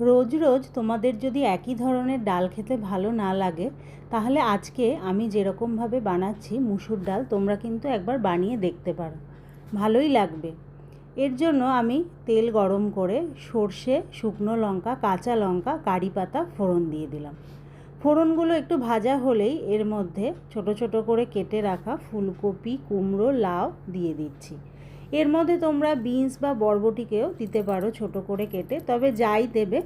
রোজ রোজ তোমাদের যদি একই ধরনের ডাল খেতে ভালো না লাগে, তাহলে আজকে আমি যেরকমভাবে বানাচ্ছি মুসুর ডাল তোমরা কিন্তু একবার বানিয়ে দেখতে পারো, ভালোই লাগবে। এর জন্য আমি তেল গরম করে সর্ষে, শুকনো লঙ্কা, কাঁচা লঙ্কা, কারি পাতা ফোড়ন দিয়ে দিলাম। ফোড়নগুলো একটু ভাজা হলেই এর মধ্যে ছোট ছোট করে কেটে রাখা ফুলকপি, কুমড়ো, লাউ দিয়ে দিচ্ছি। এর মধ্যে তোমরা বিনস বা বরবটিকেও দিতে পারো ছোট করে কেটে, তবে যাই দেবে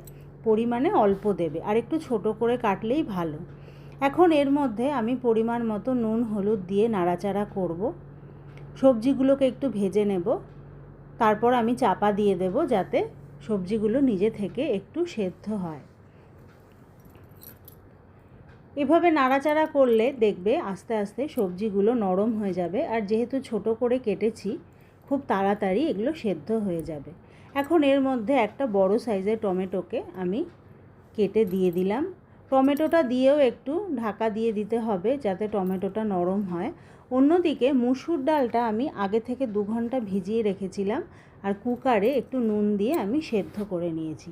পরিমাণে অল্প দেবে, আর একটু ছোট করে কাটলেই ভালো। এখন এর মধ্যে আমি পরিমাণ মতো নুন হলুদ দিয়ে নাড়াচাড়া করব। সবজিগুলোকে একটু ভেজে নেব, তারপর আমি চাপা দিয়ে দেব যাতে সবজিগুলো নিজে থেকে একটু সেদ্ধ হয়। এভাবে নাড়াচাড়া করলে দেখবে আস্তে আস্তে সবজিগুলো নরম হয়ে যাবে, আর যেহেতু ছোট করে কেটেছি খুব তাড়াতাড়ি এগুলো সেদ্ধ হয়ে যাবে। এখন এর মধ্যে একটা বড় সাইজের টমেটোকে আমি কেটে দিয়ে দিলাম। টমেটোটা দিয়েও একটু ঢাকা দিয়ে দিতে হবে যাতে টমেটোটা নরম হয়। অন্যদিকে মুসুর ডালটা আমি আগে থেকে 2 ঘন্টা ভিজিয়ে রেখেছিলাম, আর কুকারে একটু নুন দিয়ে আমি সেদ্ধ করে নিয়েছি।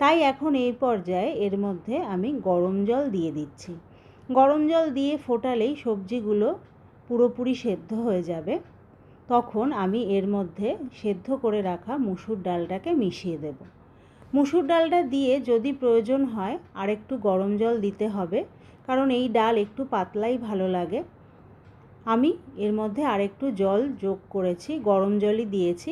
তাই এখন এই পর্যায়ে এর মধ্যে আমি গরম জল দিয়ে দিচ্ছি। গরম জল দিয়ে ফোটালেই সবজিগুলো পুরোপুরি সেদ্ধ হয়ে যাবে। তখন আমি এর মধ্যে সেদ্ধ করে রাখা মুসুর ডালটাকে মিশিয়ে দেব। মুসুর ডালটা দিয়ে যদি প্রয়োজন হয় আর একটু গরম জল দিতে হবে, কারণ এই ডাল একটু পাতলাই ভালো লাগে। আমি এর মধ্যে আর একটু জল যোগ করেছি, গরম জলই দিয়েছি।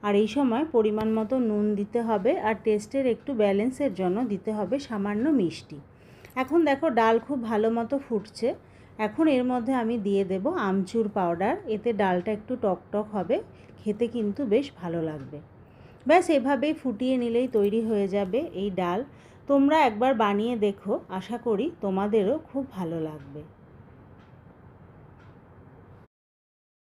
আর এই সময় পরিমাণ মতো নুন দিতে হবে, আর টেস্টের একটু ব্যালেন্সের জন্য দিতে হবে সামান্য মিষ্টি। এখন দেখো ডাল খুব ভালো মতো ফুটছে। এখন এর মধ্যে আমি দিয়ে দেব আমচুর পাউডার, এতে ডালটা একটু টকটক হবে, খেতে কিন্তু বেশ ভালো লাগবে। ব্যাস এভাবেই ফুটিয়ে নিলেই তৈরি হয়ে যাবে এই ডাল। তোমরা একবার বানিয়ে দেখো, আশা করি তোমাদেরও খুব ভালো লাগবে।